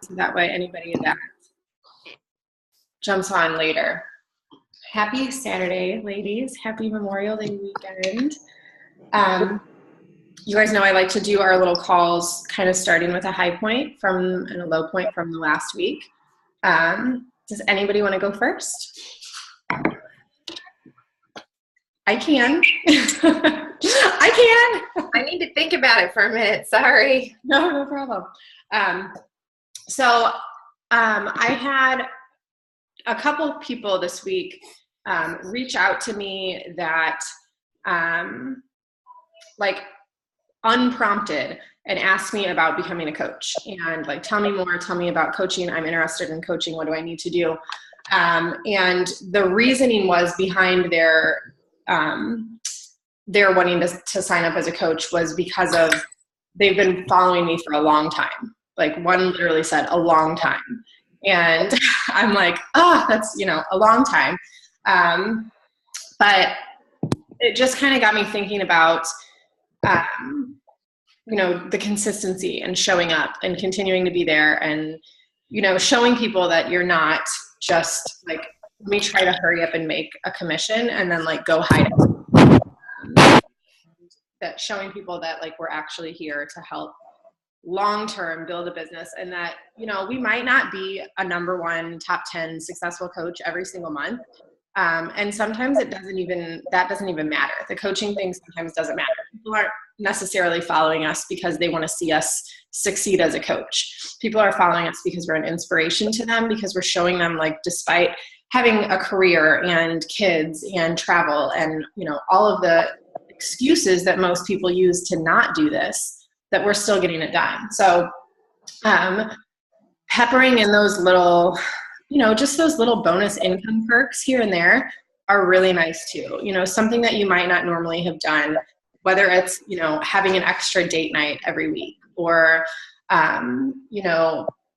so that way anybody that jumps on later. Happy Saturday, ladies. Happy Memorial Day weekend. You guys know I like to do our little calls kind of starting with a high point and a low point from the last week. Does anybody want to go first? I can. I can. I need to think about it for a minute. Sorry. No problem. I had a couple people this week reach out to me that like unprompted and ask me about becoming a coach and like, tell me more, tell me about coaching. I'm interested in coaching. What do I need to do? And the reasoning was behind their wanting to sign up as a coach was because of they've been following me for a long time. Like one literally said a long time. And I'm like, that's, a long time. But it just kind of got me thinking about, the consistency and showing up and continuing to be there and, showing people that you're not just like, let me try to hurry up and make a commission and then like go hide it. That showing people that like we're actually here to help long-term build a business and that, we might not be a number 1 top 10 successful coach every single month. And sometimes that doesn't even matter. The coaching thing sometimes doesn't matter. People aren't necessarily following us because they want to see us succeed as a coach. People are following us because we're an inspiration to them, because we're showing them like, despite having a career and kids and travel and, all of the excuses that most people use to not do this, that we're still getting it done. So, peppering in those little, just those little bonus income perks here and there are really nice too. Something that you might not normally have done, whether it's, having an extra date night every week or,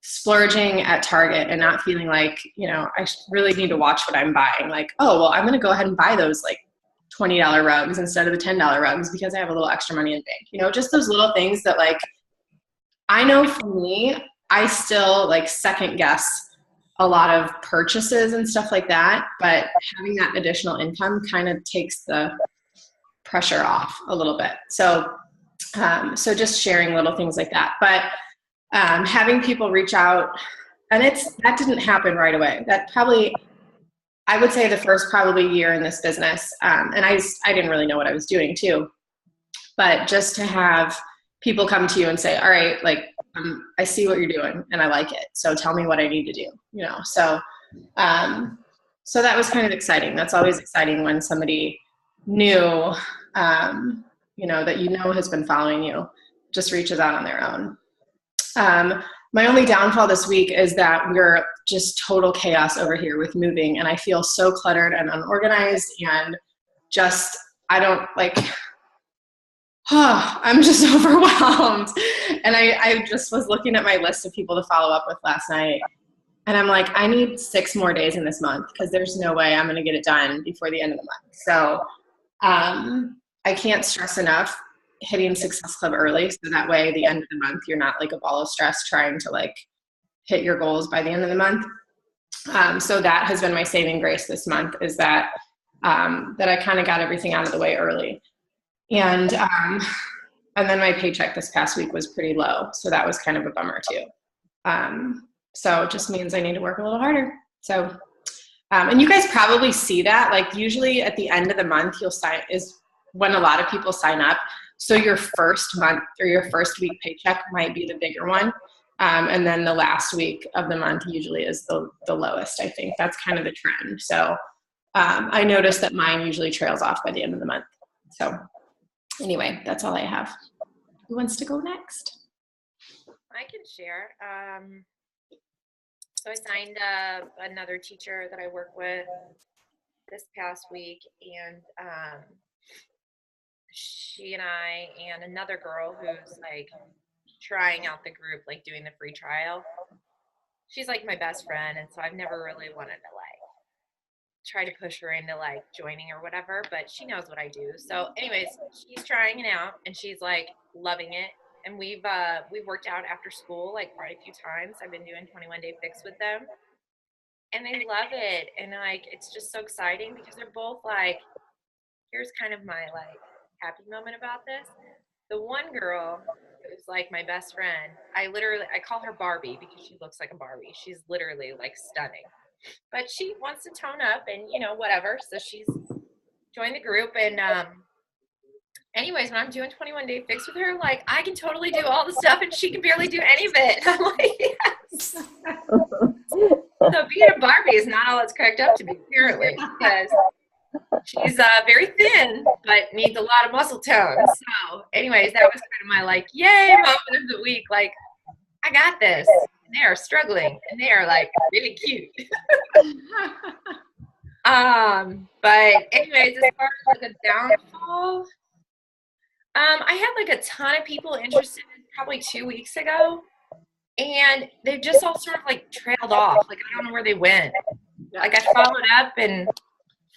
splurging at Target and not feeling like, I really need to watch what I'm buying. Like, oh, well, I'm going to go ahead and buy those like $20 rugs instead of the $10 rugs because I have a little extra money in the bank. Just those little things that like, I know for me, I still like second guess a lot of purchases and stuff like that, but having that additional income kind of takes the pressure off a little bit. So just sharing little things like that, but having people reach out, and that didn't happen right away. That probably, I would say the first probably year in this business, and I didn't really know what I was doing too, but just to have people come to you and say, all right, like, I see what you're doing and I like it. So tell me what I need to do, So that was kind of exciting. That's always exciting when somebody new, that has been following you just reaches out on their own. My only downfall this week is that we're just total chaos over here with moving, and I feel so cluttered and unorganized and just, I'm just overwhelmed. And I just was looking at my list of people to follow up with last night. And I'm like, I need 6 more days in this month because there's no way I'm going to get it done before the end of the month. So I can't stress enough hitting Success Club early. So that way, the end of the month, you're not like a ball of stress trying to like hit your goals by the end of the month. So that has been my saving grace this month, is that I kind of got everything out of the way early. And then my paycheck this past week was pretty low. So that was kind of a bummer too. So it just means I need to work a little harder. So, and you guys probably see that, like usually at the end of the month, is when a lot of people sign up. So your first month or your first week paycheck might be the bigger one. And then the last week of the month usually is the lowest. I think that's kind of the trend. So I noticed that mine usually trails off by the end of the month. So anyway, that's all I have. Who wants to go next? I can share. So I signed another teacher that I work with this past week, and she and I and another girl who's like trying out the group, like doing the free trial. She's like my best friend, and so I've never really wanted to like try to push her into like joining or whatever, but she knows what I do. So anyways, she's trying it out and she's like loving it. and we've worked out after school like quite a few times. I've been doing 21 Day Fix with them, and they love it. And like, it's just so exciting because they're both like, here's kind of my like happy moment about this. The one girl who's like my best friend, I call her Barbie because she looks like a Barbie. She's literally like stunning. But she wants to tone up and, you know, whatever. So she's joined the group. And anyways, when I'm doing 21 Day Fix with her, like, I can totally do all the stuff and she can barely do any of it. I'm like, yes. So being a Barbie is not all it's cracked up to be, apparently, because she's very thin, but needs a lot of muscle tone. So anyways, that was kind of my like, yay moment of the week. Like, I got this. And they are struggling and they are like really cute. But anyways, as far as like a downfall, I had like a ton of people interested probably 2 weeks ago, and they've just all sort of like trailed off. Like, I don't know where they went. Like, I followed up, and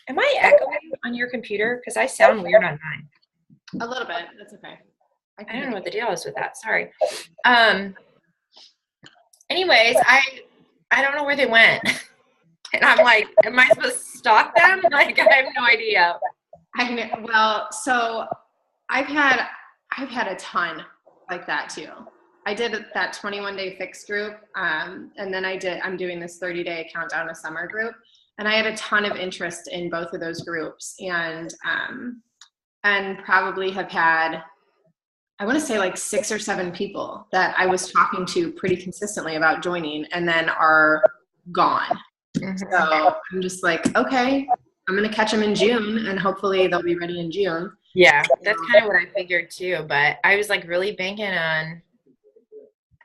am I echoing on your computer? Because I sound weird on mine. A little bit. That's okay. I don't know what the deal is with that. Sorry. Anyways, I don't know where they went. And I'm like, am I supposed to stalk them? Like, I have no idea. Well, so I've had a ton like that too. I did that 21 Day Fix group, and then I'm doing this 30-day countdown to summer group, and I had a ton of interest in both of those groups, and probably have had, I want to say like 6 or 7 people that I was talking to pretty consistently about joining, and then are gone. Mm-hmm. So I'm just like, okay, I'm going to catch them in June, and hopefully they'll be ready in June. Yeah, that's kind of what I figured too. But I was like really banking on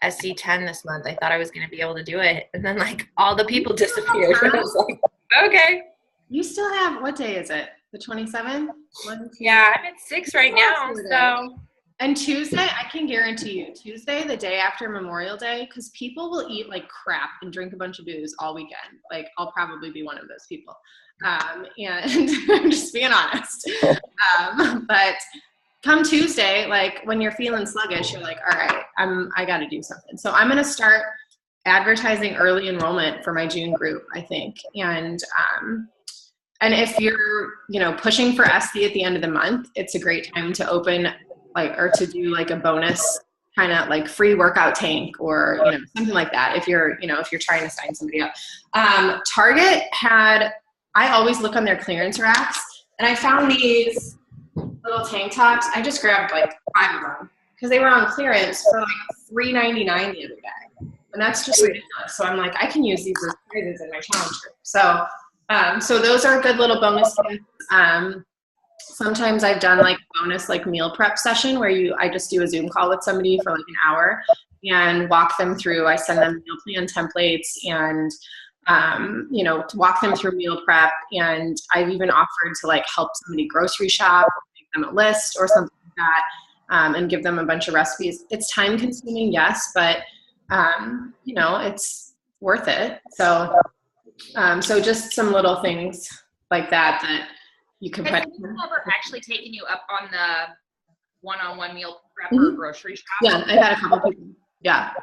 SC10 this month. I thought I was going to be able to do it. And then like all the people disappeared. I was like, okay. You still have, what day is it? The 27th? Yeah, I'm at 6 right now. So. And Tuesday, I can guarantee you, Tuesday, the day after Memorial Day, because people will eat like crap and drink a bunch of booze all weekend. Like, I'll probably be one of those people. And I'm just being honest. But come Tuesday, like when you're feeling sluggish, you're like, all right, I got to do something. So I'm going to start advertising early enrollment for my June group, I think. And if you're, pushing for SC at the end of the month, it's a great time to open or to do like a bonus kind of like free workout tank or, something like that. If you're trying to sign somebody up. Target I always look on their clearance racks, and I found these little tank tops. I just grabbed like 5 of them because they were on clearance for like $3.99 the other day. And that's just ridiculous. So I'm like, I can use these as prizes in my challenge group. So those are good little bonus things. Sometimes I've done like bonus like meal prep session where I just do a Zoom call with somebody for like an hour and walk them through. I send them meal plan templates and to walk them through meal prep. And I've even offered to like help somebody grocery shop, make them a list or something like that, and give them a bunch of recipes. It's time consuming, yes, but it's worth it. So just some little things like that you can put. Has anyone ever actually taken you up on the one-on-one meal prep or grocery shop? Yeah, I've had a couple people. Yeah.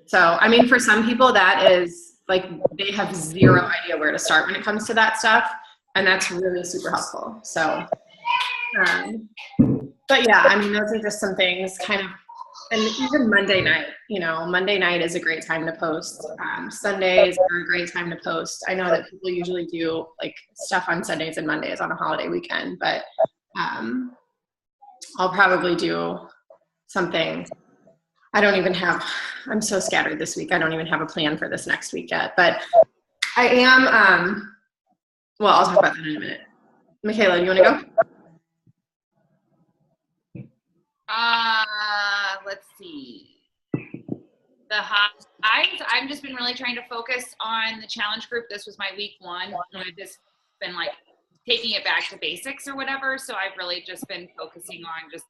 So, I mean, for some people that is like, they have zero idea where to start when it comes to that stuff. And that's really super helpful. So, but yeah, I mean, those are just some things kind of, and even Monday night, Monday night is a great time to post. Sundays are a great time to post. I know that people usually do like stuff on Sundays and Mondays on a holiday weekend, but I'll probably do something. I'm so scattered this week. I don't even have a plan for this next week yet, but I am, well, I'll talk about that in a minute. Michaela, you want to go? Let's see. The highs, I've just been really trying to focus on the challenge group. This was my week 1, and I've just been like taking it back to basics or whatever. So I've really just been focusing on just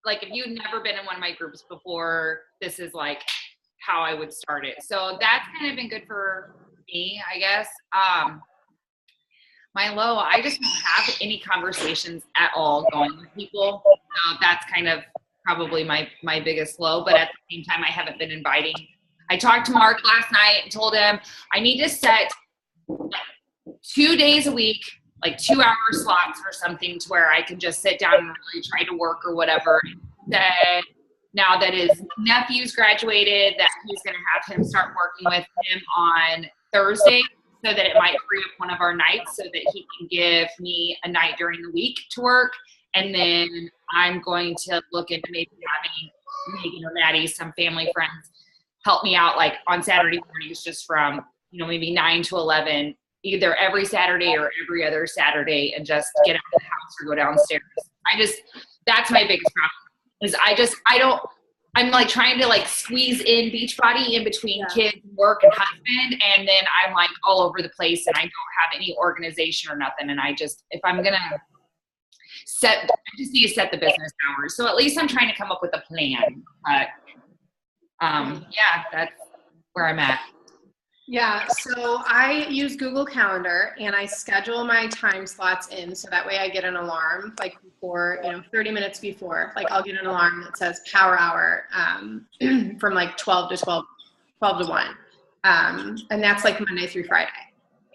like, if you've never been in one of my groups before, this is like how I would start it. So that's kind of been good for me, I guess. My low, I just don't have any conversations at all going with people. So that's kind of probably my biggest low, but at the same time, I haven't been inviting. I talked to Mark last night and told him I need to set 2 days a week, like 2-hour slots or something, to where I can just sit down and really try to work or whatever. That now that his nephew's graduated, that he's going to have him start working with him on Thursday, so that it might free up one of our nights so that he can give me a night during the week to work. And then I'm going to look into maybe having Megan or Maddie, some family friends, help me out like on Saturday mornings, just from, maybe 9 to 11, either every Saturday or every other Saturday, and just get out of the house or go downstairs. That's my biggest problem is I'm like trying to like squeeze in Beachbody in between kids, work, and husband. And then I'm like all over the place and I don't have any organization or nothing. And if I'm going to I just need to set the business hours. So at least I'm trying to come up with a plan. But that's where I'm at. Yeah, so I use Google Calendar and I schedule my time slots in, so that way I get an alarm like before, 30 minutes before. Like I'll get an alarm that says power hour from like 12 to 1. And that's like Monday through Friday.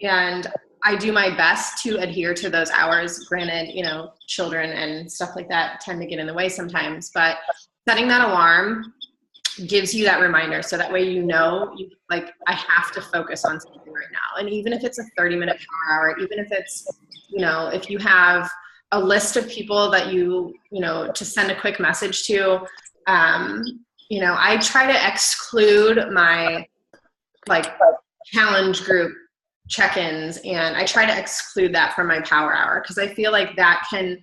And I do my best to adhere to those hours. Granted, children and stuff like that tend to get in the way sometimes, but setting that alarm gives you that reminder, so that way I have to focus on something right now. And even if it's a 30-minute power hour, even if it's, if you have a list of people that to send a quick message to, I try to exclude my challenge group check-ins, and I try to exclude that from my power hour, because I feel like that can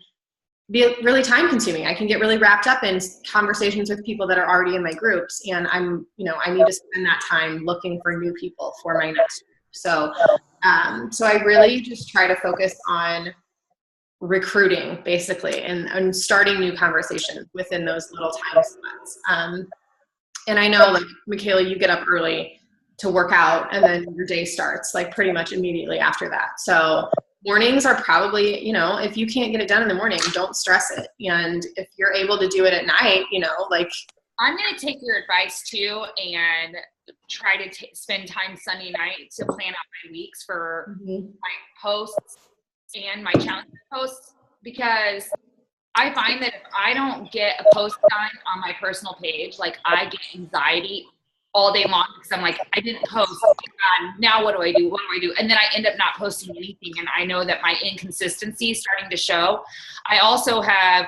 be really time consuming. I can get really wrapped up in conversations with people that are already in my groups, and I need to spend that time looking for new people for my next group. So I really just try to focus on recruiting basically and starting new conversations within those little time slots. And I know, like, Michaela, you get up early to work out and then your day starts like pretty much immediately after that. So mornings are probably, if you can't get it done in the morning, don't stress it. And if you're able to do it at night, I'm going to take your advice too and try to spend time Sunday night to plan out my weeks for my posts and my challenge posts, because I find that if I don't get a post done on my personal page, like I get anxiety all day long, because I'm like, I didn't post. Oh my God, now what do I do? What do I do? And then I end up not posting anything. And I know that my inconsistency is starting to show. I also have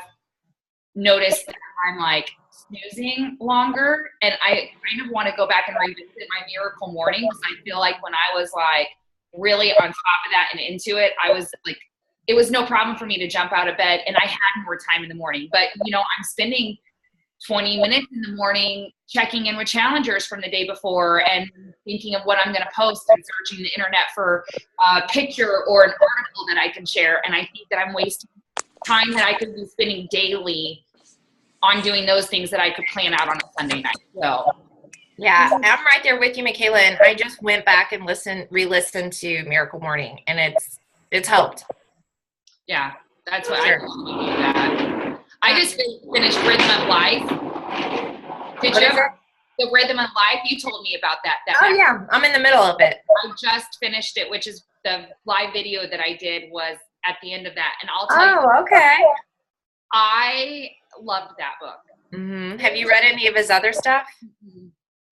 noticed that I'm like snoozing longer, and I kind of want to go back and revisit my miracle morning, because I feel like when I was like really on top of that and into it, I was like, it was no problem for me to jump out of bed, and I had more time in the morning. But, I'm spending 20 minutes in the morning checking in with challengers from the day before and thinking of what I'm going to post and searching the internet for a picture or an article that I can share. And I think that I'm wasting time that I could be spending daily on doing those things that I could plan out on a Sunday night. So yeah, I'm right there with you, Michaela. And I just went back and re-listened to Miracle Morning, and it's helped. Yeah, that's what I do that. I just finished Rhythm of Life. Did you ever? The Rhythm of Life, you told me about that. Yeah, I'm in the middle of it. I just finished it, which is the live video that I did was at the end of that. And I'll tell you. Oh, okay. I loved that book. Mm-hmm. Have you read any of his other stuff?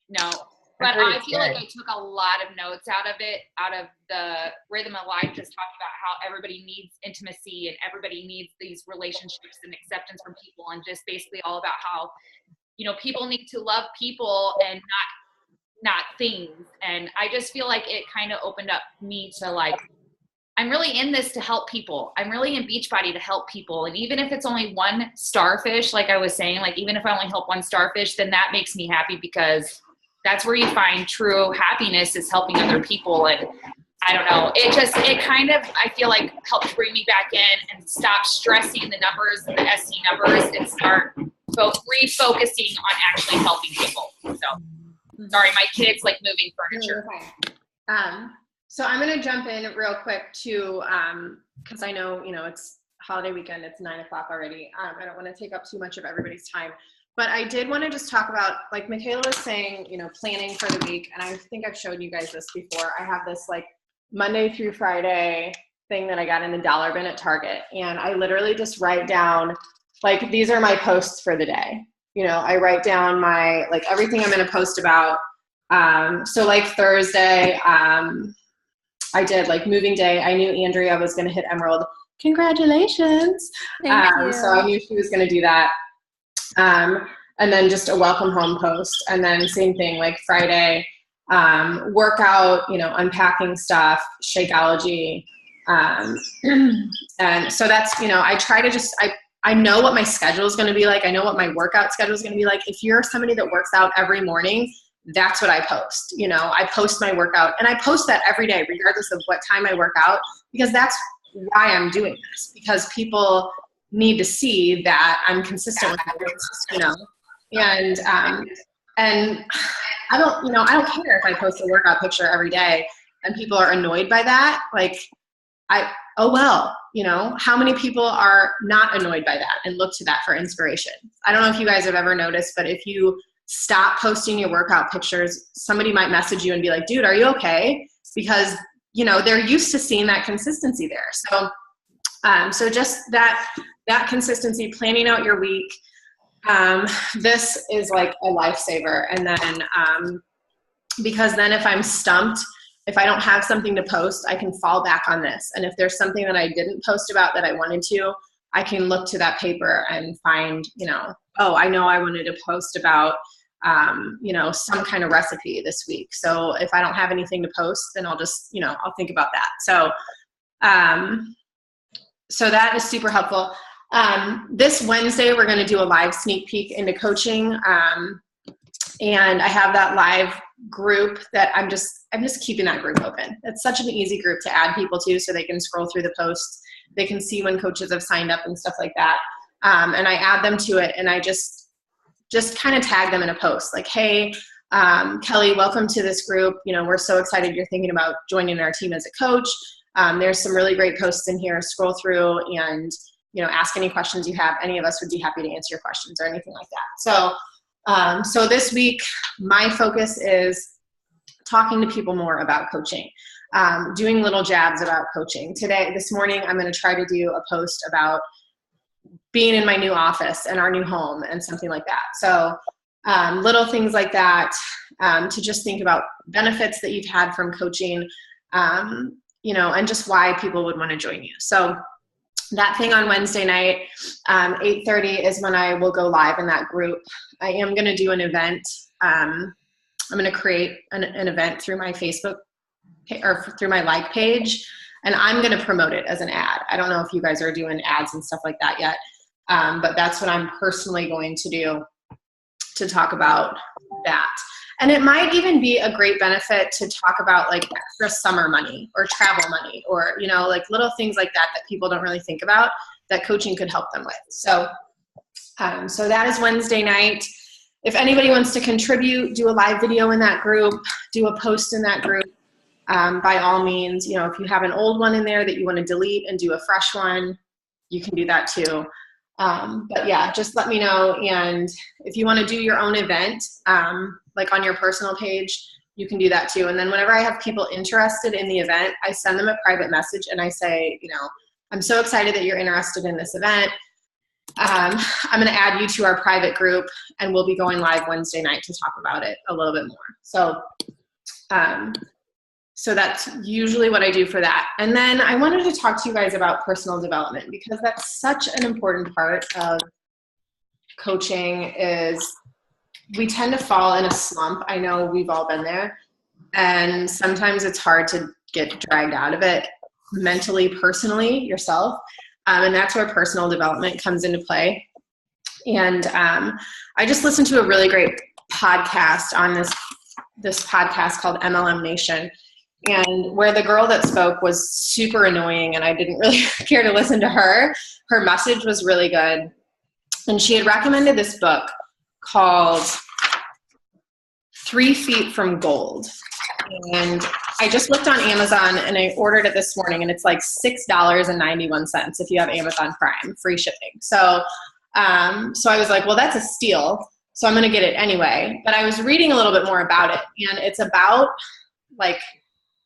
No. But I feel like I took a lot of notes out of the Rhythm of Life, just talking about how everybody needs intimacy and everybody needs these relationships and acceptance from people, and just basically all about how, people need to love people and not things. And I just feel like it kind of opened up me to like, I'm really in this to help people. I'm really in Beachbody to help people. And even if it's only one starfish, like I was saying, like even if I only help one starfish, then that makes me happy, because that's where you find true happiness, is helping other people. And I don't know, it kind of, I feel like helped bring me back in and stop stressing the numbers and the SC numbers and start refocusing on actually helping people. So sorry, my kid's like moving furniture. So I'm going to jump in real quick to, because I know, it's holiday weekend, it's 9 o'clock already. I don't want to take up too much of everybody's time. But I did want to just talk about, like Michaela was saying, you know, planning for the week. And I think I've showed you guys this before. I have this like Monday through Friday thing that I got in the dollar bin at Target. And I literally just write down, like, these are my posts for the day. You know, I write down my, like, everything I'm going to post about. So like Thursday, I did like moving day. I knew Andrea was going to hit Emerald. Congratulations. Thank you. So I knew she was going to do that. And then just a welcome home post. And then same thing, like Friday, workout, you know, unpacking stuff, Shakeology. And so that's, you know, I try to just, I know what my schedule is going to be like. I know what my workout schedule is going to be like. If you're somebody that works out every morning, that's what I post. You know, I post my workout, and I post that every day, regardless of what time I work out, because that's why I'm doing this, because people need to see that I'm consistent with my posts, you know, and I don't care if I post a workout picture every day and people are annoyed by that. Like, oh well, you know, how many people are not annoyed by that and look to that for inspiration? I don't know if you guys have ever noticed, but if you stop posting your workout pictures, somebody might message you and be like, dude, are you okay? Because, you know, they're used to seeing that consistency there. So just that consistency, planning out your week, this is like a lifesaver. And then, because then if I'm stumped, if I don't have something to post, I can fall back on this. And if there's something that I didn't post about that I wanted to, I can look to that paper and find, you know, oh, I know I wanted to post about, you know, some kind of recipe this week. So if I don't have anything to post, then I'll just, you know, I'll think about that. So that is super helpful. This Wednesday, we're going to do a live sneak peek into coaching. And I have that live group that I'm just keeping that group open. It's such an easy group to add people to, so they can scroll through the posts. They can see when coaches have signed up and stuff like that. And I add them to it, and I just kind of tag them in a post like, hey, Kelly, welcome to this group. You know, we're so excited you're thinking about joining our team as a coach. There's some really great posts in here. Scroll through and, you know, ask any questions you have. Any of us would be happy to answer your questions or anything like that. So this week, my focus is talking to people more about coaching, doing little jabs about coaching. This morning, I'm going to try to do a post about being in my new office and our new home and something like that. So little things like that, to just think about benefits that you've had from coaching, you know, and just why people would want to join you. So that thing on Wednesday night, 8:30 is when I will go live in that group. I am going to do an event. I'm going to create an event through my Facebook or through my like page, and I'm going to promote it as an ad. I don't know if you guys are doing ads and stuff like that yet, but that's what I'm personally going to do to talk about that. And it might even be a great benefit to talk about like extra summer money or travel money, or, you know, like little things like that people don't really think about that coaching could help them with. So that is Wednesday night. If anybody wants to contribute, do a live video in that group, do a post in that group, by all means. You know, if you have an old one in there that you want to delete and do a fresh one, you can do that too. But yeah, just let me know. And if you want to do your own event, like on your personal page, you can do that too. And then whenever I have people interested in the event, I send them a private message and I say, you know, I'm so excited that you're interested in this event. I'm going to add you to our private group, and we'll be going live Wednesday night to talk about it a little bit more. So that's usually what I do for that. And then I wanted to talk to you guys about personal development, because that's such an important part of coaching. Is we tend to fall in a slump. I know we've all been there. And sometimes it's hard to get dragged out of it mentally, personally, yourself. And that's where personal development comes into play. And I just listened to a really great podcast on this podcast called MLM Nation. And where the girl that spoke was super annoying and I didn't really care to listen to her. Her message was really good. And she had recommended this book called 3 Feet from Gold. And I just looked on Amazon and I ordered it this morning, and it's like $6.91 if you have Amazon Prime, free shipping. So So I was like, well, that's a steal. So I'm going to get it anyway. But I was reading a little bit more about it, and it's about like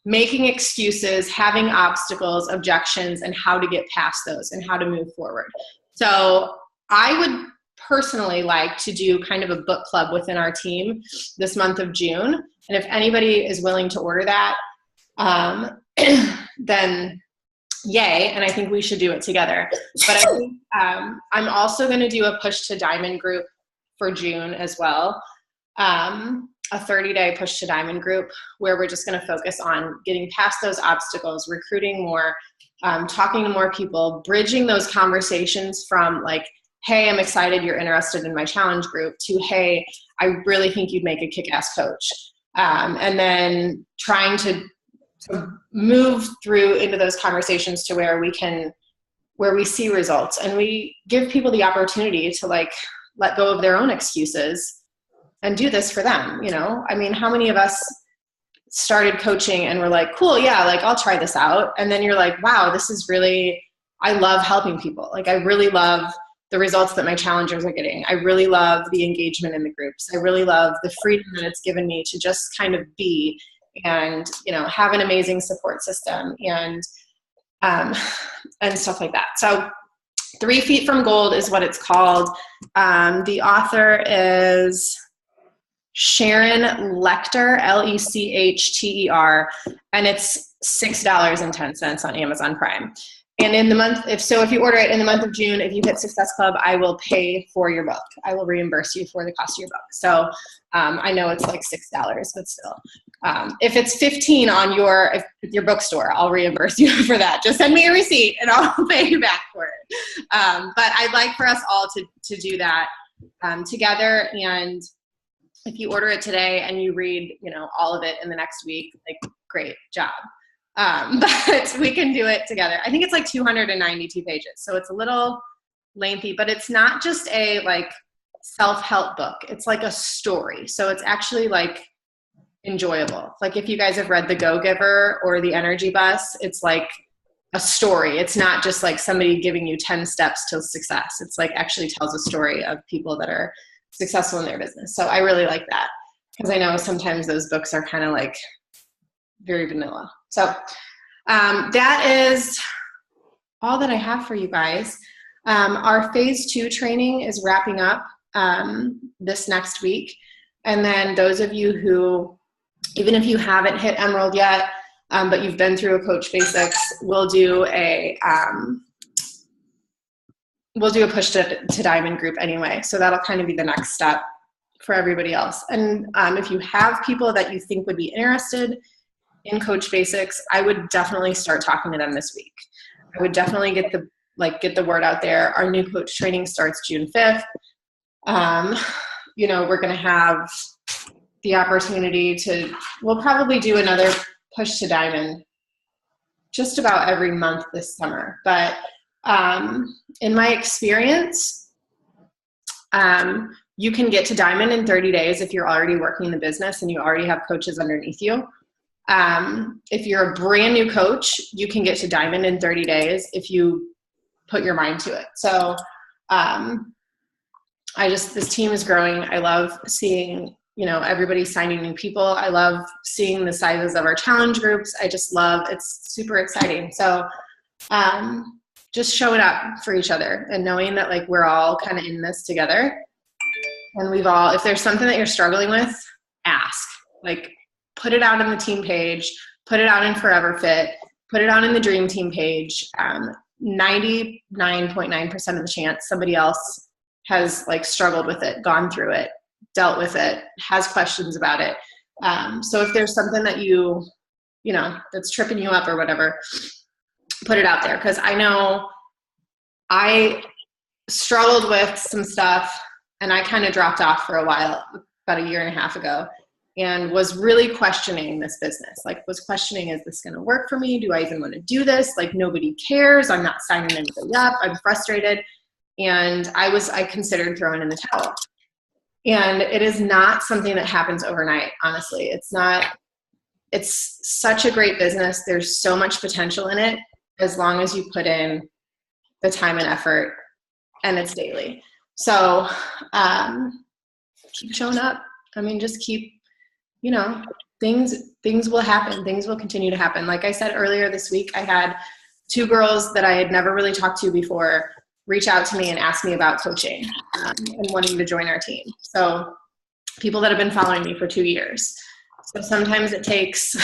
making excuses, having obstacles, objections, and how to get past those and how to move forward. So I would personally like to do kind of a book club within our team this month of June. And if anybody is willing to order that, then yay. And I think we should do it together. But I think I'm also going to do a Push to Diamond group for June as well. A 30-day Push to Diamond group where we're just going to focus on getting past those obstacles, recruiting more, talking to more people, bridging those conversations from like, hey, I'm excited you're interested in my challenge group, to, hey, I really think you'd make a kick-ass coach. And then trying to move through into those conversations to where we see results, and we give people the opportunity to like let go of their own excuses and do this for them. You know, I mean, how many of us started coaching and were like, cool, yeah, like I'll try this out. And then you're like, wow, this is really, I love helping people. Like I really love the results that my challengers are getting. I really love the engagement in the groups. I really love the freedom that it's given me to just kind of be and, you know, have an amazing support system and stuff like that. So 3 Feet from Gold is what it's called. The author is Sharon Lechter, Lechter, and it's $6.10 on Amazon Prime. And in the month, if you order it in the month of June, if you hit Success Club, I will pay for your book. I will reimburse you for the cost of your book. So I know it's like $6, but still. If it's $15 on your bookstore, I'll reimburse you for that. Just send me a receipt and I'll pay you back for it. But I'd like for us all to do that together. And if you order it today and you read, you know, all of it in the next week, like, great job. But we can do it together. I think it's like 292 pages. So it's a little lengthy, but it's not just a like self-help book. It's like a story. So it's actually like enjoyable. Like if you guys have read The Go-Giver or The Energy Bus, it's like a story. It's not just like somebody giving you 10 steps to success. It's like actually tells a story of people that are successful in their business. So I really like that because I know sometimes those books are kind of like very vanilla. So that is all that I have for you guys. Our phase 2 training is wrapping up this next week. And then those of you who, even if you haven't hit Emerald yet, but you've been through a Coach Basics, we'll do a Push to Diamond group anyway. So that'll kind of be the next step for everybody else. And if you have people that you think would be interested in Coach Basics, I would definitely start talking to them this week. I would definitely get the word out there. Our new coach training starts June 5th. You know, we're going to have the opportunity we'll probably do another Push to Diamond just about every month this summer. But in my experience, you can get to Diamond in 30 days if you're already working the business and you already have coaches underneath you. If you're a brand new coach, you can get to Diamond in 30 days if you put your mind to it. So this team is growing. I love seeing, you know, everybody signing new people. I love seeing the sizes of our challenge groups. It's super exciting. So just showing up for each other and knowing that like we're all kind of in this together. And if there's something that you're struggling with, ask. Like, put it out on the team page, put it out in Forever Fit, put it out in the Dream Team page. 99.9% of the chance somebody else has like struggled with it, gone through it, dealt with it, has questions about it. So if there's something that you know, that's tripping you up or whatever, put it out there. Because I know I struggled with some stuff and I kind of dropped off for a while, about 1.5 years ago. And was really questioning this business. Like, was questioning, is this going to work for me? Do I even want to do this? Like, nobody cares. I'm not signing anybody up. I'm frustrated. And I considered throwing in the towel. And it is not something that happens overnight, honestly. It's such a great business. There's so much potential in it as long as you put in the time and effort, and it's daily. So keep showing up. I mean, just keep, things will happen. Things will continue to happen. Like I said earlier this week, I had 2 girls that I had never really talked to before reach out to me and ask me about coaching and wanting to join our team. So people that have been following me for 2 years. So sometimes it takes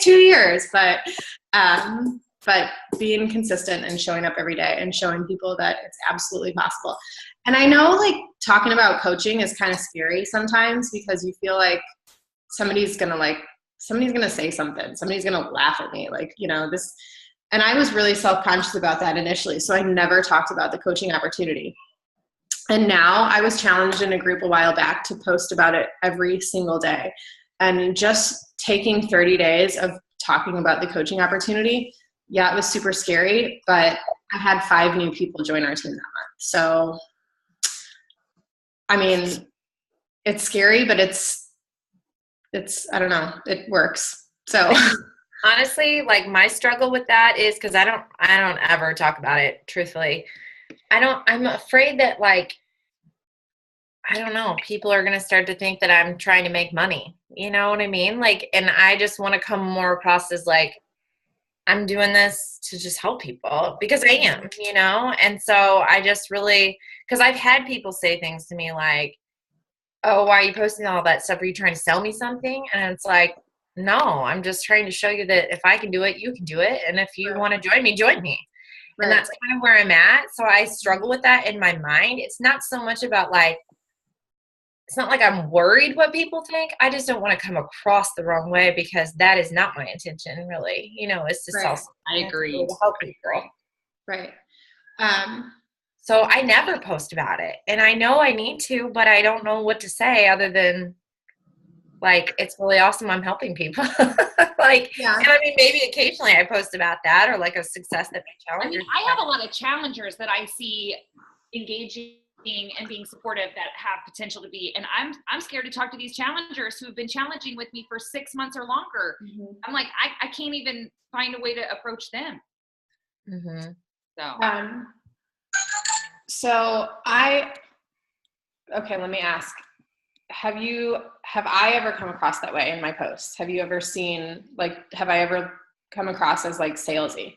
2 years, but being consistent and showing up every day and showing people that it's absolutely possible. And I know like talking about coaching is kind of scary sometimes because you feel like somebody's going to say something. Somebody's going to laugh at me. Like, this, and I was really self-conscious about that initially. So I never talked about the coaching opportunity. And now I was challenged in a group a while back to post about it every single day. And just taking 30 days of talking about the coaching opportunity, yeah, it was super scary, but I had 5 new people join our team that month. So, I mean, it's scary, but it's, I don't know, it works. So honestly, like my struggle with that is because I don't ever talk about it, truthfully. I'm afraid that like, I don't know, people are going to start to think that I'm trying to make money. You know what I mean? Like, and I just want to come more across as like, I'm doing this to just help people because I am, And so I just really, because I've had people say things to me like, oh, why are you posting all that stuff? Are you trying to sell me something? And it's like, no, I'm just trying to show you that if I can do it, you can do it. And if you want to join me, join me. Right. And that's kind of where I'm at. So I struggle with that in my mind. It's not so much about like, it's not like I'm worried what people think. I just don't want to come across the wrong way because that is not my intention, really. It's just right. also I agree. To help people. Right. So I never post about it, and I know I need to, but I don't know what to say other than like it's really awesome. I'm helping people. Like, yeah. And I mean, maybe occasionally I post about that or like a success that my challengers. I have a lot of challengers that I see engaging and being supportive that have potential to be, and I'm scared to talk to these challengers who have been challenging with me for 6 months or longer. Mm-hmm. I'm like, I can't even find a way to approach them. Mm-hmm. Let me ask, have I ever come across that way in my posts? Have you ever seen, like, have I ever come across as like salesy?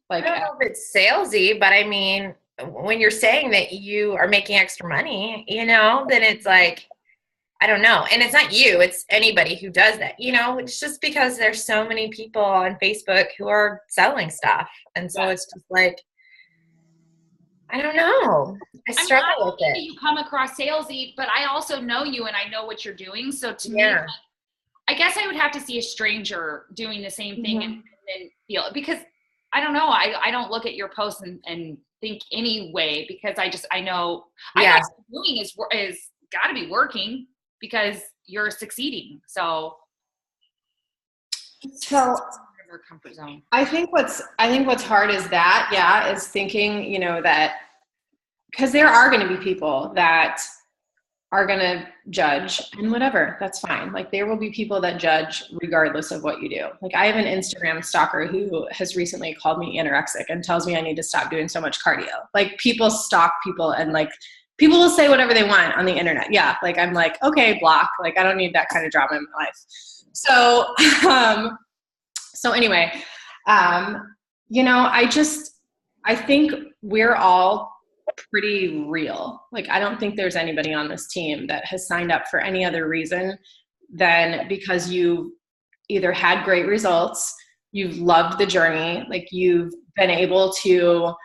Like, I don't know if it's salesy, but I mean, when you're saying that you are making extra money, then it's like, I don't know. And it's not you, it's anybody who does that, it's just because there's so many people on Facebook who are selling stuff. And so it's just like, I don't know. I struggle with it. You come across salesy, but I also know you and I know what you're doing. So to me, I guess I would have to see a stranger doing the same thing and feel it, because I don't know. I don't look at your posts and think anyway, because I know what you're doing is got to be working because you're succeeding. So our comfort zone. I think what's hard is that, is thinking, that because there are going to be people that are going to judge, and whatever, that's fine. Like, there will be people that judge regardless of what you do. Like, I have an Instagram stalker who has recently called me anorexic and tells me I need to stop doing so much cardio. Like, people stalk people, and like, people will say whatever they want on the internet. Yeah. Like, I'm like, okay, block. Like, I don't need that kind of drama in my life. So anyway, I think we're all pretty real. Like, I don't think there's anybody on this team that has signed up for any other reason than because you either had great results, you've loved the journey, like you've been able to,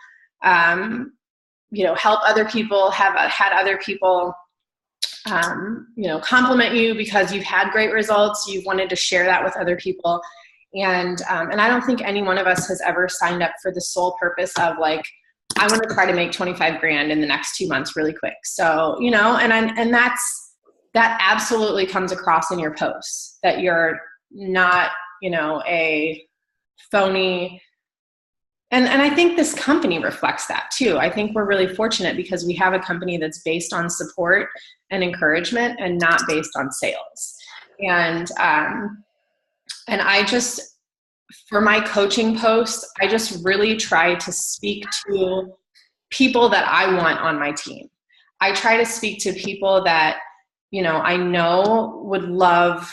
help other people, have had other people, compliment you because you've had great results. You've wanted to share that with other people. And I don't think any one of us has ever signed up for the sole purpose of like, I want to try to make 25 grand in the next 2 months really quick. So, and that absolutely comes across in your posts, that you're not, a phony. And I think this company reflects that too. I think we're really fortunate because we have a company that's based on support and encouragement and not based on sales. And I just, for my coaching posts, I just really try to speak to people that I want on my team. I try to speak to people that, you know, I know would love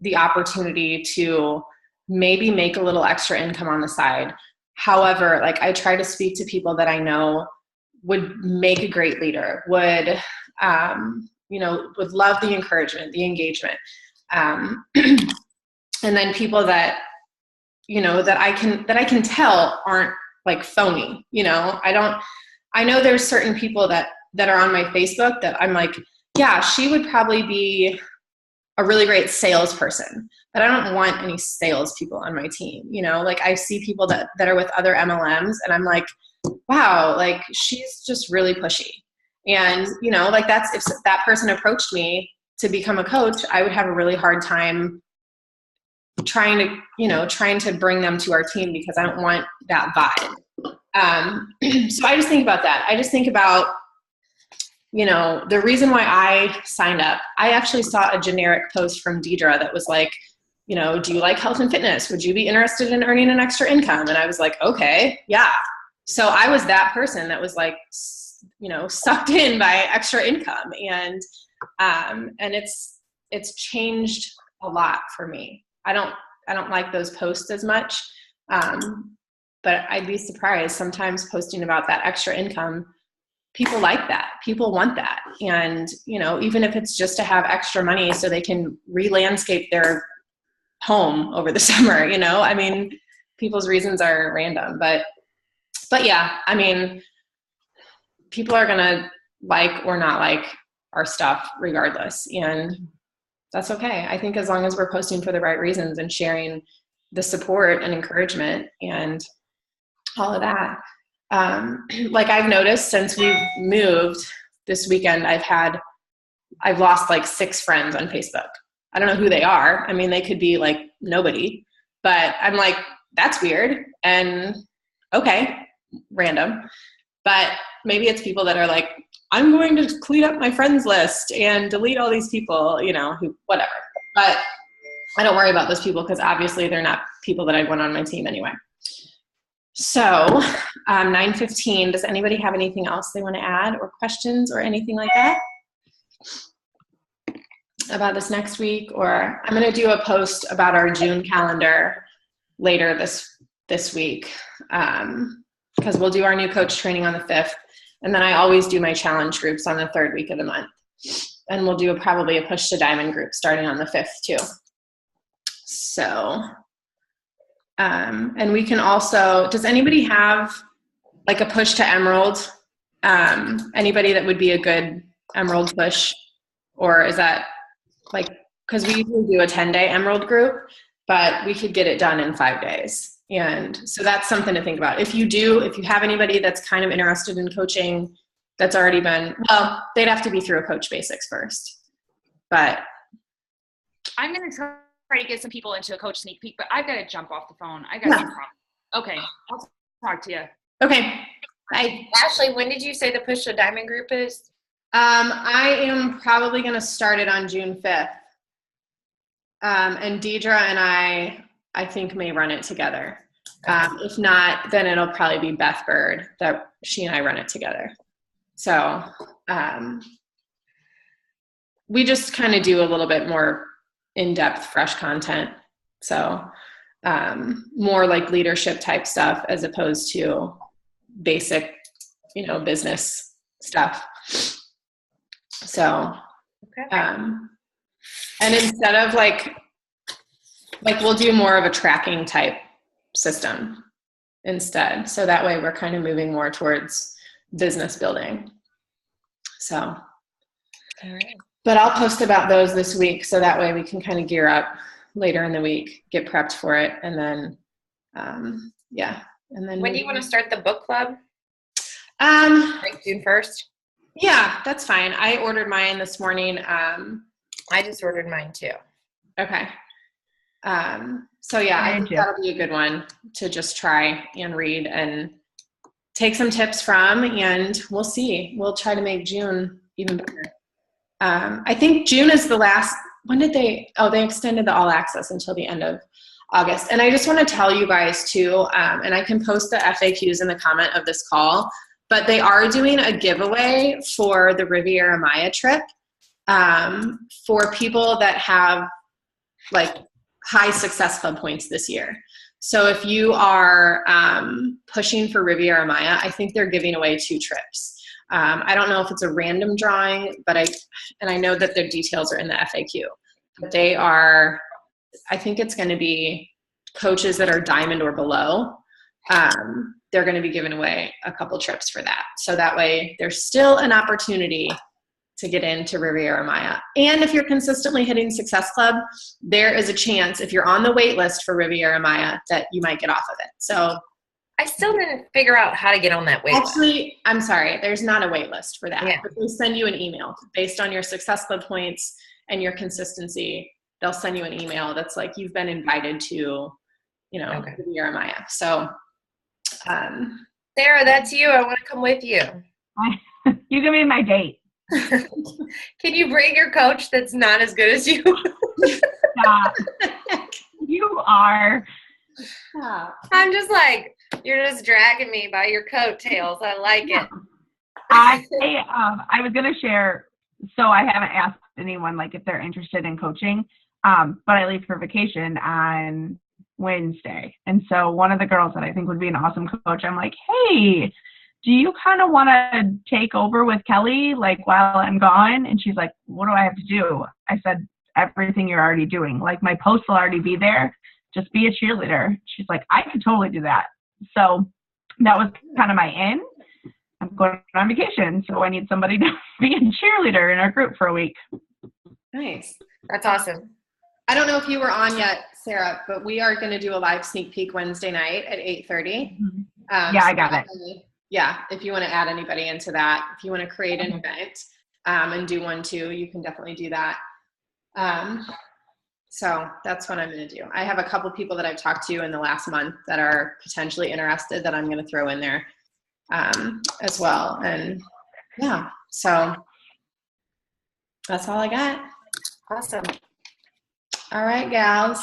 the opportunity to maybe make a little extra income on the side. However, like I try to speak to people that I know would make a great leader, would, you know, would love the encouragement, the engagement. And then people that, you know, that I can tell aren't like phony, you know. I know there's certain people that are on my Facebook that I'm like, yeah, she would probably be a really great salesperson, but I don't want any salespeople on my team. You know, like I see people that are with other MLMs and I'm like, wow, like she's just really pushy. And, you know, like that's, if that person approached me to become a coach, I would have a really hard time trying to bring them to our team because I don't want that vibe. So I just think about that. I just think about, you know, the reason why I signed up. I actually saw a generic post from Deidre that was like, you know, do you like health and fitness? Would you be interested in earning an extra income? And I was like, okay, yeah. So I was that person that was like, you know, sucked in by extra income. And it's changed a lot for me. I don't like those posts as much. But I'd be surprised sometimes posting about that extra income. People like that. People want that. And, you know, even if it's just to have extra money so they can re-landscape their home over the summer, you know, I mean, people's reasons are random, but yeah, I mean, people are going to like or not like our stuff regardless. And that's okay. I think as long as we're posting for the right reasons and sharing the support and encouragement and all of that. Like I've noticed since we've moved this weekend, I've lost like 6 friends on Facebook. I don't know who they are. I mean, they could be like nobody, but I'm like, that's weird. And okay, random, but maybe it's people that are like, I'm going to clean up my friends list and delete all these people, you know, who, whatever. But I don't worry about those people because obviously they're not people that I'd want on my team anyway. So 9:15, does anybody have anything else they want to add or questions or anything like that about this next week? Or I'm going to do a post about our June calendar later this week because we'll do our new coach training on the 5th. And then I always do my challenge groups on the 3rd week of the month. And we'll do probably a push to diamond group starting on the 5th too. So, and we can also, does anybody have like a push to emerald? Anybody that would be a good emerald push? Or is that like, because we usually do a 10-day emerald group, but we could get it done in 5 days. And so that's something to think about. If you have anybody that's kind of interested in coaching that's already been, well, they'd have to be through a Coach Basics first. But I'm going to try to get some people into a coach sneak peek, but I've got to jump off the phone. I got some problems. Okay. I'll talk to you. Okay. Bye. Ashley, when did you say the push to diamond group is? I am probably going to start it on June 5th. And Deidre and I think may run it together. If not, then it'll probably be Beth Bird that she and I run it together. So we just kind of do a little bit more in-depth, fresh content. So more like leadership type stuff as opposed to basic, you know, business stuff. So, okay. And instead of like we'll do more of a tracking type system instead. So that way we're kind of moving more towards business building. So, all right. But I'll post about those this week. So that way we can kind of gear up later in the week, get prepped for it. And then, yeah. And then when do you want to start the book club? Like June 1st? Yeah, that's fine. I ordered mine this morning. I just ordered mine too. Okay. So yeah, I think that'll be a good one to just try and read and take some tips from, and we'll see. We'll try to make June even better. I think June is the last, when did they extended the all access until the end of August. And I just want to tell you guys too, and I can post the FAQs in the comment of this call, But they are doing a giveaway for the Riviera Maya trip for people that have like high Success Club points this year. So if you are pushing for Riviera Maya, I think they're giving away 2 trips. I don't know if it's a random drawing, but I know that their details are in the FAQ. But they are, I think it's going to be coaches that are diamond or below. They're going to be giving away a couple trips for that. So that way there's still an opportunity to get into Riviera Maya. And if you're consistently hitting Success Club, there is a chance if you're on the wait list for Riviera Maya that you might get off of it. So I still didn't figure out how to get on that wait list. Actually, I'm sorry, there's not a wait list for that. Yeah. But they send you an email based on your Success Club points and your consistency. They'll send you an email that's like, you've been invited to, Riviera Maya. So, Sarah, that's you. I want to come with you. You can be my date. Can you bring your coach that's not as good as you? Stop. You are. I'm just like, you're just dragging me by your coattails. I like it. I was going to share, so I haven't asked anyone like if they're interested in coaching, but I leave for vacation on Wednesday. And so one of the girls that I think would be an awesome coach, I'm like, hey, do you kind of want to take over with Kelly like while I'm gone? And she's like, what do I have to do? I said, everything you're already doing. Like my posts will already be there. Just be a cheerleader. She's like, I could totally do that. So that was kind of my in. I'm going on vacation, so I need somebody to be a cheerleader in our group for a week. Nice. That's awesome. I don't know if you were on yet, Sarah, but we are going to do a live sneak peek Wednesday night at 8:30. Yeah, I got it. Yeah, if you want to add anybody into that, if you want to create an event and do one too, you can definitely do that. So that's what I'm going to do. I have a couple people that I've talked to in the last month that are potentially interested that I'm going to throw in there as well. And yeah, so that's all I got. Awesome. All right, gals.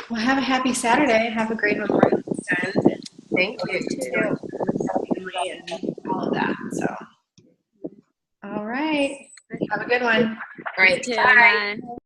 Well, have a happy Saturday. Have a great Memorial weekend. Thank you. Too. Family and all of that. So, all right. Have a good one. All right. You too. Bye. Bye.